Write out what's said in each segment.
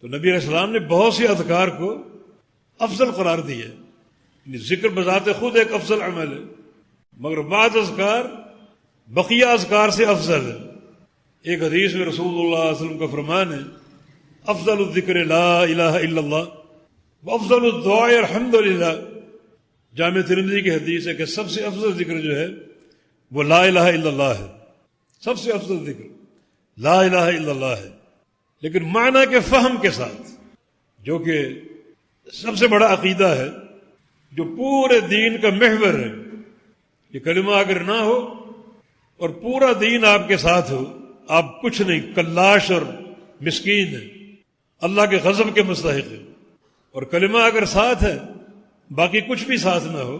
تو نبی علیہ السلام نے بہت سی اذکار کو افضل قرار دیا ہے. یعنی ذکر بذات خود ایک افضل عمل ہے، مگر بعض اذکار بقیہ اذکار سے افضل ہے. ایک حدیث میں رسول اللہ صلی اللہ علیہ وسلم کا فرمان ہے، افضل الذکر لا الہ الا اللہ وافضل الدعاء الحمد للہ. جامع ترمذی کی حدیث ہے کہ سب سے افضل ذکر جو ہے وہ لا الہ الا اللہ ہے. سب سے افضل ذکر لا الہ الا اللہ ہے، لیکن معنی کے فہم کے ساتھ، جو کہ سب سے بڑا عقیدہ ہے، جو پورے دین کا محور ہے. یہ کلمہ اگر نہ ہو اور پورا دین آپ کے ساتھ ہو، آپ کچھ نہیں، کلاش اور مسکین ہیں، اللہ کے غضب کے مستحق ہیں. اور کلمہ اگر ساتھ ہے، باقی کچھ بھی ساتھ نہ ہو،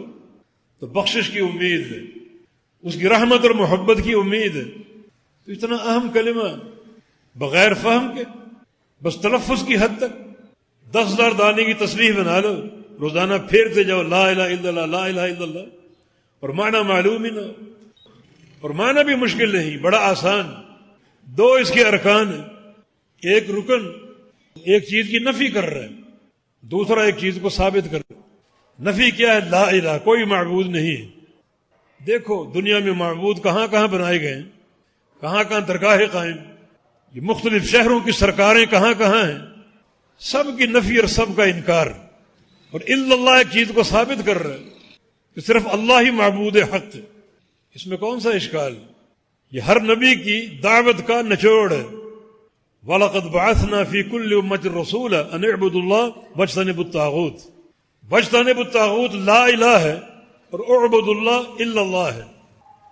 تو بخشش کی امید ہے، اس کی رحمت اور محبت کی امید ہے. تو اتنا اہم کلمہ بغیر فہم کے بس تلفظ کی حد تک 10,000 دانے کی تسبیح بنا لو، روزانہ پھیرتے جاؤ لا الہ الا اللہ لا الہ الا اللہ، اور معنی معلوم ہی نہ ہو. اور معنی بھی مشکل نہیں، بڑا آسان. 2 اس کے ارکان ہیں. ایک رکن ایک چیز کی نفی کر رہا ہے، دوسرا ایک چیز کو ثابت کر رہا ہے. نفی کیا ہے؟ لا الہ، کوئی معبود نہیں ہے. دیکھو دنیا میں معبود کہاں کہاں بنائے گئے ہیں، کہاں کہاں درگاہیں قائم، یہ مختلف شہروں کی سرکاریں کہاں کہاں ہیں، سب کی نفی اور سب کا انکار. اور الا اللہ ایک چیز کو ثابت کر رہا ہے کہ صرف اللہ ہی معبود حق ہے. اس میں کون سا اشکال؟ یہ ہر نبی کی دعوت کا نچوڑ ہے. وَلَقَدْ بَعَثْنَا فِي كُلِّ أُمَّةٍ رَسُولًا أَنِ اعْبُدُوا اللَّهَ وَاجْتَنِبُوا الطَّاغُوتَ. وَاجْتَنِبُوا الطَّاغُوتَ لا الہ ہے اور اعبدوا اللہ الا اللہ ہے.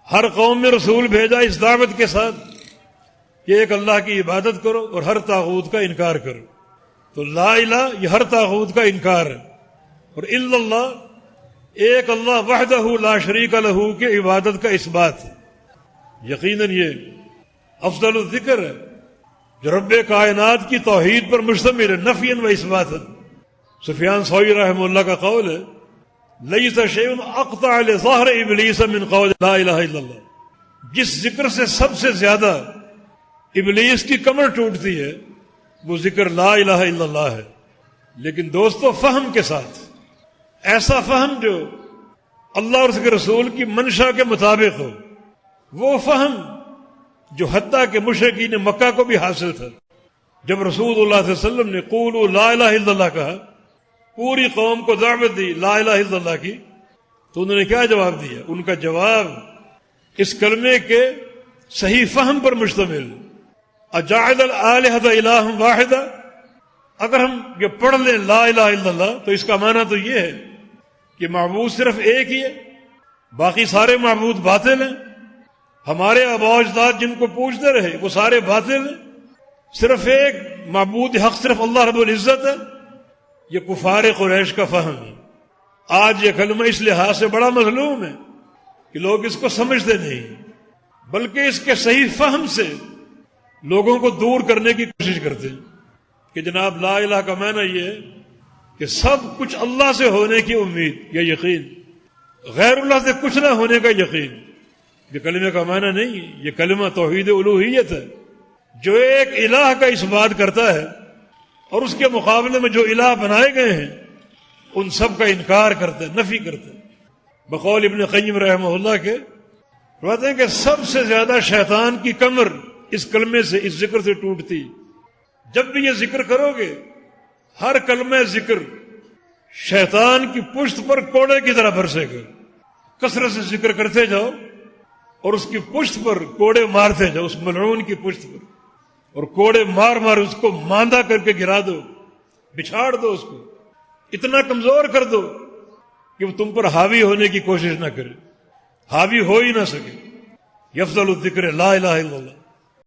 ہر قوم میں رسول بھیجا اس دعوت کے ساتھ کہ ایک اللہ کی عبادت کرو اور ہر طاغوت کا انکار کرو. تو لا الہ یہ ہر طاغوت کا انکار ہے، اور الا اللہ ایک اللہ وحدہ لا شریک لہ کی عبادت کا اثبات ہے. یقیناً یہ افضل الذکر ہے جو رب کائنات کی توحید پر مشتمل ہے، نفیاً و اثباتاً. سفیان ثوری رحمہ اللہ کا قول ہے، لیس شیء اقطع لظہر ابلیس من قول لا الہ الا اللہ. جس ذکر سے سب سے زیادہ ابلیس کی کمر ٹوٹتی ہے وہ ذکر لا الہ الا اللہ ہے. لیکن دوستو فہم کے ساتھ، ایسا فہم جو اللہ اور اس کے رسول کی منشا کے مطابق ہو، وہ فہم جو حتیٰ کہ مشرکین مکہ کو بھی حاصل تھا. جب رسول اللہ صلی اللہ علیہ وسلم نے قولوا لا الہ الا اللہ کہا، پوری قوم کو دعوت دی لا الہ الا اللہ کی، تو انہوں نے کیا جواب دیا؟ ان کا جواب اس کلمے کے صحیح فہم پر مشتمل. اجعل الآلہۃ الہا واحدا، اگر ہم یہ پڑھ لیں لا الہ الا اللہ تو اس کا معنی تو یہ ہے کہ معبود صرف ایک ہی ہے، باقی سارے معبود باطل ہیں. ہمارے آباء و اجداد جن کو پوجتے رہے وہ سارے باطل ہیں، صرف ایک معبود حق صرف اللہ رب العزت ہے. یہ کفار قریش کا فہم ہے. آج یہ کلمہ اس لحاظ سے بڑا مظلوم ہے کہ لوگ اس کو سمجھتے نہیں، بلکہ اس کے صحیح فہم سے لوگوں کو دور کرنے کی کوشش کرتے ہیں کہ جناب لا الہ کا معنی یہ ہے کہ سب کچھ اللہ سے ہونے کی امید یا یقین، غیر اللہ سے کچھ نہ ہونے کا یقین. یہ کلمہ کا معنی نہیں ہے. یہ کلمہ توحید الوہیت ہے، جو ایک الہ کا اس بات کرتا ہے اور اس کے مقابلے میں جو الہ بنائے گئے ہیں ان سب کا انکار کرتے ہیں، نفی کرتے ہیں. بقول ابن قیم رحمہ اللہ کے فرماتے ہیں کہ سب سے زیادہ شیطان کی کمر اس کلمے سے، اس ذکر سے ٹوٹتی. جب بھی یہ ذکر کرو گے، ہر کلمہ ذکر شیطان کی پشت پر کوڑے کی طرح برسے گا. کثرت سے ذکر کرتے جاؤ اور اس کی پشت پر کوڑے مارتے جاؤ، اس ملعون کی پشت پر، اور کوڑے مار مار اس کو ماندہ کر کے گرا دو، بچھاڑ دو، اس کو اتنا کمزور کر دو کہ وہ تم پر حاوی ہونے کی کوشش نہ کرے، حاوی ہو ہی نہ سکے. یفضل الذکر لا الہ الا اللہ.